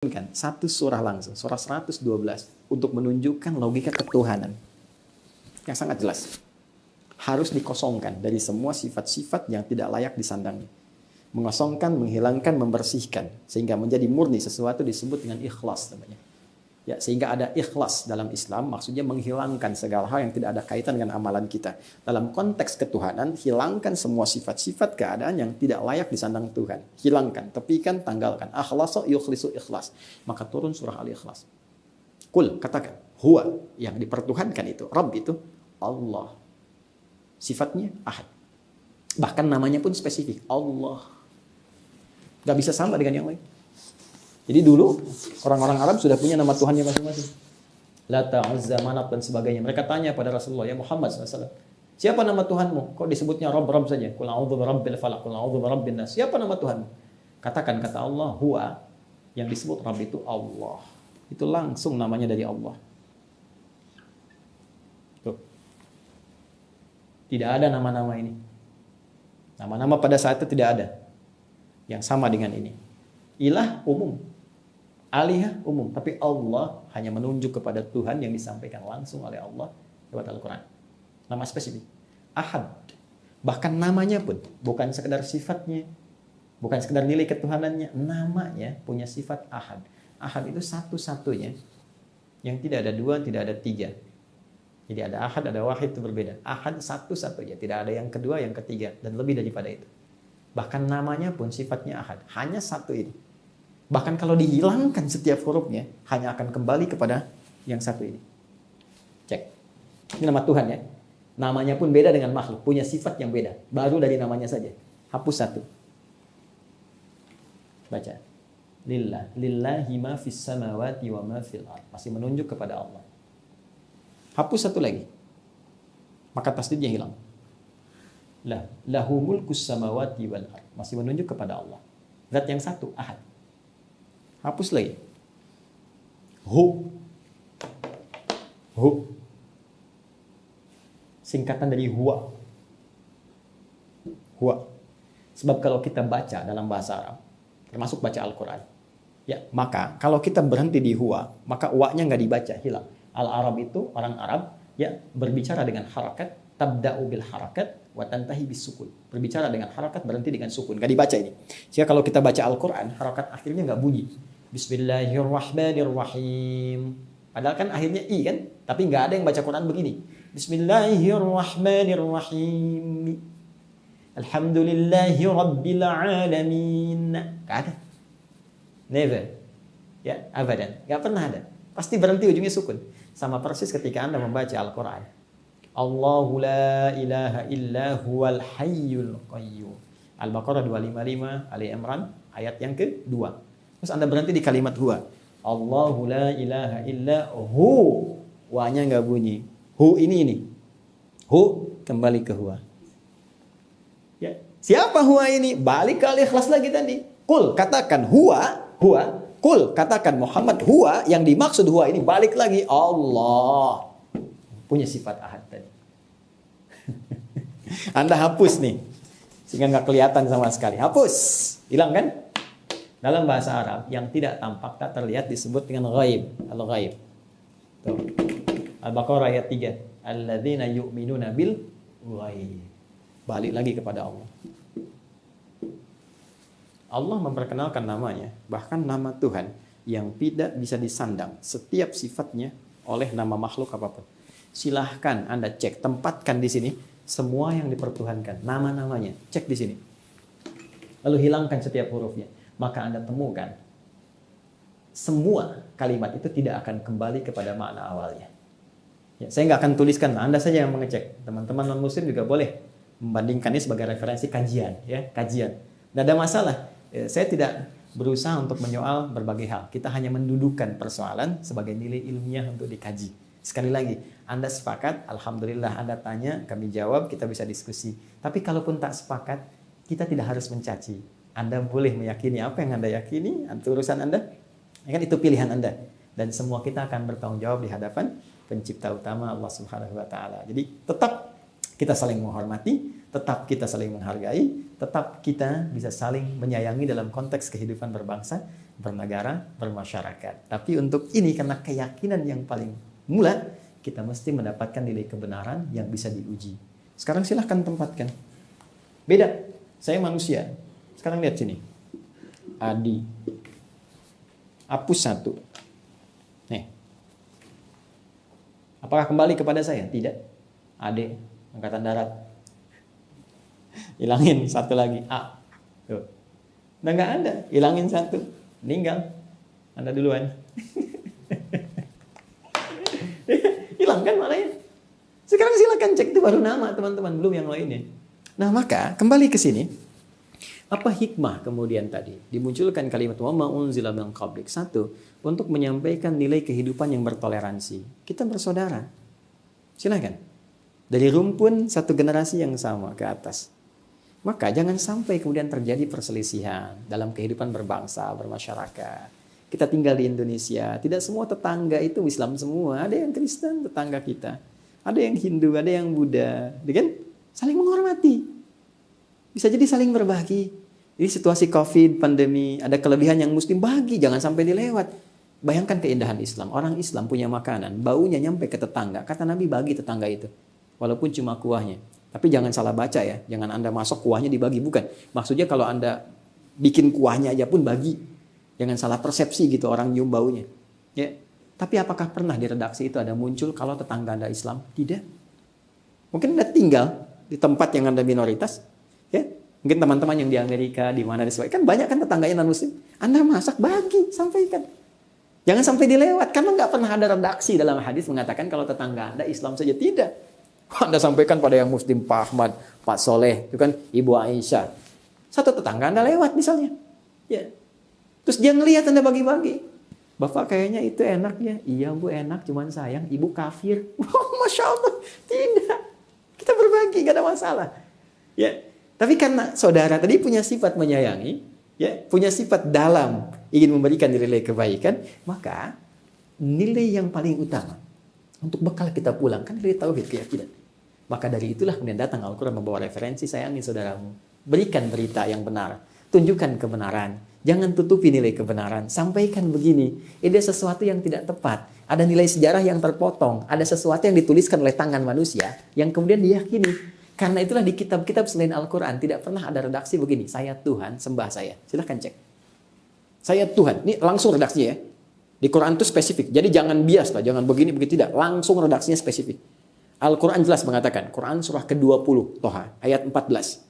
Kan satu surah langsung, surah 112 untuk menunjukkan logika ketuhanan yang sangat jelas. Harus dikosongkan dari semua sifat-sifat yang tidak layak disandang. Mengosongkan, menghilangkan, membersihkan sehingga menjadi murni. Sesuatu disebut dengan ikhlas namanya. Ya, sehingga ada ikhlas dalam Islam, maksudnya menghilangkan segala hal yang tidak ada kaitan dengan amalan kita. Dalam konteks ketuhanan, hilangkan semua sifat-sifat keadaan yang tidak layak disandang Tuhan. Hilangkan, tepikan, tanggalkan. Akhlasu yukhlisu ikhlas. Maka turun surah Al-Ikhlas. Kul, katakan, huwa, yang dipertuhankan itu, Rabb itu, Allah. Sifatnya ahad. Bahkan namanya pun spesifik, Allah. Gak bisa sama dengan yang lain. Jadi dulu orang-orang Arab sudah punya nama Tuhannya masing-masing. Lata, Uzza, Manat dan sebagainya. Mereka tanya pada Rasulullah, ya Muhammad SAW, siapa nama Tuhanmu? Kok disebutnya Rabb saja? Qul a'udzu birabbil falaq, qul a'udzu birabbin nas. Siapa nama Tuhanmu? Katakan, kata Allah, huwa, yang disebut Rabb itu Allah. Itu langsung namanya dari Allah. Tuh. Tidak ada nama-nama ini. Nama-nama pada saat itu tidak ada yang sama dengan ini. Ilah umum. Alihah umum, tapi Allah hanya menunjuk kepada Tuhan yang disampaikan langsung oleh Allah lewat Al-Quran. Nama spesifik. Ahad. Bahkan namanya pun bukan sekedar sifatnya, bukan sekedar nilai ketuhanannya, namanya punya sifat ahad. Ahad itu satu-satunya yang tidak ada dua, tidak ada tiga. Jadi ada ahad, ada wahid, itu berbeda. Ahad satu-satunya, tidak ada yang kedua, yang ketiga, dan lebih daripada itu. Bahkan namanya pun sifatnya ahad, hanya satu ini. Bahkan kalau dihilangkan setiap hurufnya, hanya akan kembali kepada yang satu ini. Cek. Ini nama Tuhan ya. Namanya pun beda dengan makhluk. Punya sifat yang beda. Baru dari namanya saja. Hapus satu. Baca. Lillah. Lillahi ma fis samawati wa ma fil ard. Masih menunjuk kepada Allah. Hapus satu lagi. Maka tasdidnya hilang. Lahu mulkus samawati wal ard. Masih menunjuk kepada Allah. Zat yang satu, ahad. Hapus lagi. Hu. Singkatan dari huwa. Huwa. Sebab kalau kita baca dalam bahasa Arab, termasuk baca Al-Quran, ya, maka kalau kita berhenti di huwa, maka wa-nya nggak dibaca, hilang. Al-Arab itu, orang Arab, ya, berbicara dengan harakat, tabda'u bil harakat, wa tantahi bis sukun. Berbicara dengan harakat, berhenti dengan sukun. Nggak dibaca ini. Sehingga kalau kita baca Al-Quran, harakat akhirnya nggak bunyi. Bismillahirrahmanirrahim. Padahal kan akhirnya i kan, tapi nggak ada yang baca Quran begini. Bismillahirrahmanirrahim. Alhamdulillahi rabbil alamin. Nggak ada. Never. Ya, abadan. Nggak pernah ada. Pasti berhenti ujungnya sukun. Sama persis ketika Anda membaca Al-Quran. Allahu la ilaha illa huwal hayyul qayyum. Al-Baqarah 255, Ali Imran ayat yang kedua. Terus Anda berhenti di kalimat huwa. Allahu la ilaha illa hu. Wa-nya nggak bunyi. Hu ini. Hu kembali ke huwa. Ya. Siapa huwa ini? Balik ke Al-Ikhlas lagi tadi. Kul katakan huwa. Kul katakan Muhammad huwa. Yang dimaksud huwa ini balik lagi Allah. Punya sifat ahad tadi. Anda hapus nih. Sehingga nggak kelihatan sama sekali. Hapus. Hilang kan? Dalam bahasa Arab, yang tidak tampak, tak terlihat disebut dengan ghaib. Al-ghaib. Al-Baqarah ayat 3. Alladzina yu'minuna bil ghaib. Balik lagi kepada Allah. Allah memperkenalkan namanya, bahkan nama Tuhan, yang tidak bisa disandang setiap sifatnya oleh nama makhluk apapun. Silahkan Anda cek, tempatkan di sini semua yang dipertuhankan, nama-namanya. Cek di sini. Lalu hilangkan setiap hurufnya. Maka Anda temukan semua kalimat itu tidak akan kembali kepada makna awalnya. Ya, saya nggak akan tuliskan, Anda saja yang mengecek. Teman-teman non-muslim juga boleh membandingkannya sebagai referensi kajian. Ya, kajian. Tidak ada masalah. Ya, saya tidak berusaha untuk menyoal berbagai hal. Kita hanya mendudukkan persoalan sebagai nilai ilmiah untuk dikaji. Sekali lagi, Anda sepakat, Alhamdulillah Anda tanya, kami jawab, kita bisa diskusi. Tapi kalaupun tak sepakat, kita tidak harus mencaci. Anda boleh meyakini apa yang Anda yakini, itu urusan Anda. Ya kan, itu pilihan Anda. Dan semua kita akan bertanggung jawab di hadapan pencipta utama Allah Subhanahu wa taala. Jadi tetap kita saling menghormati, tetap kita saling menghargai, tetap kita bisa saling menyayangi dalam konteks kehidupan berbangsa, bernegara, bermasyarakat. Tapi untuk ini karena keyakinan yang paling mula, kita mesti mendapatkan nilai kebenaran yang bisa diuji. Sekarang silahkan tempatkan. Beda, saya manusia. Sekarang lihat sini. Adi. Hapus 1. Nih. Apakah kembali kepada saya? Tidak. Ade, angkatan darat. Hilangin 1 lagi. A. Tuh. Udah nggak ada. Hilangin 1. Meninggal. Anda duluan. Hilang kan maknanya. Sekarang silakan cek, itu baru nama teman-teman, belum yang lainnya. Nah maka kembali ke sini. Apa hikmah kemudian tadi? Dimunculkan kalimat wa ma unzila min qablik. 1, untuk menyampaikan nilai kehidupan yang bertoleransi. Kita bersaudara. Silakan. Dari rumpun satu generasi yang sama ke atas. Maka jangan sampai kemudian terjadi perselisihan dalam kehidupan berbangsa, bermasyarakat. Kita tinggal di Indonesia, tidak semua tetangga itu Islam semua. Ada yang Kristen tetangga kita. Ada yang Hindu, ada yang Buddha. Kan? Saling menghormati. Bisa jadi saling berbagi. Ini situasi COVID, pandemi, ada kelebihan yang Muslim bagi, jangan sampai dilewat. Bayangkan keindahan Islam. Orang Islam punya makanan, baunya nyampe ke tetangga. Kata Nabi bagi tetangga itu. Walaupun cuma kuahnya. Tapi jangan salah baca ya. Jangan Anda masuk kuahnya dibagi. Bukan. Maksudnya kalau Anda bikin kuahnya aja pun bagi. Jangan salah persepsi gitu orang nyium baunya. Ya. Tapi apakah pernah di redaksi itu ada muncul kalau tetangga Anda Islam? Tidak. Mungkin Anda tinggal di tempat yang Anda minoritas. Ya, mungkin teman-teman yang di Amerika, di mana kan banyak kan tetangganya non-Muslim. Anda masak, bagi, sampaikan. Jangan sampai dilewat, karena nggak pernah ada redaksi dalam hadis mengatakan kalau tetangga Anda Islam saja, tidak. Anda sampaikan pada yang Muslim, Pak Ahmad, Pak Soleh, itu kan Ibu Aisyah. Satu tetangga Anda lewat misalnya, ya. Terus dia ngelihat Anda bagi-bagi. Bapak kayaknya itu enak ya. Iya Bu enak, cuman sayang Ibu kafir. Masya Allah, tidak. Kita berbagi, gak ada masalah. Ya. Tapi karena saudara tadi punya sifat menyayangi, ya, punya sifat dalam ingin memberikan nilai kebaikan, maka nilai yang paling utama untuk bekal kita pulang kan nilai tauhid, keyakinan. Maka dari itulah kemudian datang Al-Quran membawa referensi, sayangi saudaramu, berikan berita yang benar, tunjukkan kebenaran, jangan tutupi nilai kebenaran, sampaikan begini, ada sesuatu yang tidak tepat, ada nilai sejarah yang terpotong, ada sesuatu yang dituliskan oleh tangan manusia yang kemudian diyakini. Karena itulah di kitab-kitab selain Al-Quran tidak pernah ada redaksi begini. Saya Tuhan, sembah saya. Silahkan cek. Saya Tuhan. Ini langsung redaksinya ya. Di Quran itu spesifik. Jadi jangan bias lah. Jangan begini, begitu. Tidak. Langsung redaksinya spesifik. Al-Quran jelas mengatakan. Quran surah ke-20. Toha. Ayat 14.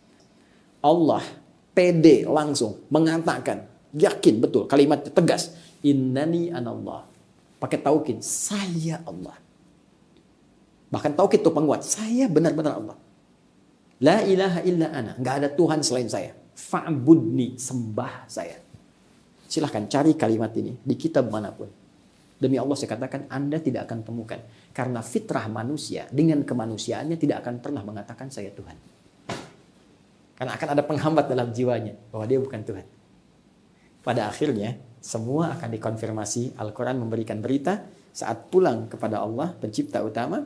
Allah pede langsung mengatakan. Yakin betul. Kalimat tegas. Innani anallah. Pakai taukid. Saya Allah. Bahkan taukid itu penguat. Saya benar-benar Allah. La ilaha illa ana. Nggak ada Tuhan selain saya. Fa'budni. Sembah saya. Silahkan cari kalimat ini di kitab manapun. Demi Allah saya katakan Anda tidak akan temukan. Karena fitrah manusia dengan kemanusiaannya tidak akan pernah mengatakan saya Tuhan. Karena akan ada penghambat dalam jiwanya. Bahwa dia bukan Tuhan. Pada akhirnya semua akan dikonfirmasi. Al-Quran memberikan berita. Saat pulang kepada Allah pencipta utama.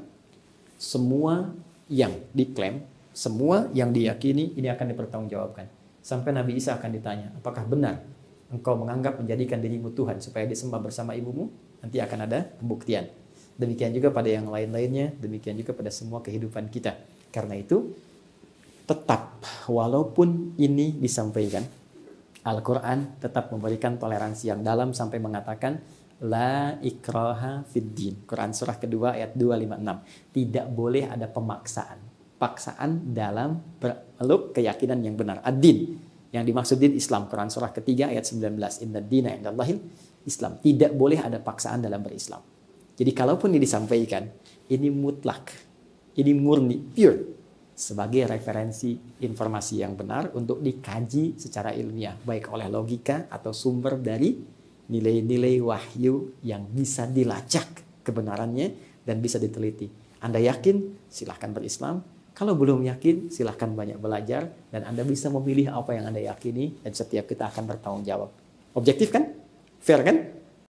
Semua yang diklaim. Semua yang diyakini ini akan dipertanggungjawabkan. Sampai Nabi Isa akan ditanya, apakah benar engkau menganggap menjadikan dirimu Tuhan supaya disembah bersama ibumu? Nanti akan ada pembuktian. Demikian juga pada yang lain-lainnya, demikian juga pada semua kehidupan kita. Karena itu, tetap walaupun ini disampaikan, Al-Quran tetap memberikan toleransi yang dalam sampai mengatakan, La ikraha fid din. Quran surah kedua ayat 256. Tidak boleh ada pemaksaan. Paksaan dalam peluk keyakinan yang benar. Ad-din. Yang dimaksud din Islam. Quran surah ketiga ayat 19. Inna dina indallahil Islam. Tidak boleh ada paksaan dalam berislam. Jadi kalaupun ini disampaikan, ini mutlak. Ini murni, pure. Sebagai referensi informasi yang benar untuk dikaji secara ilmiah. Baik oleh logika atau sumber dari nilai-nilai wahyu yang bisa dilacak kebenarannya dan bisa diteliti. Anda yakin? Silahkan berislam. Kalau belum yakin, silahkan banyak belajar. Dan Anda bisa memilih apa yang Anda yakini. Dan setiap kita akan bertanggung jawab. Objektif kan? Fair kan?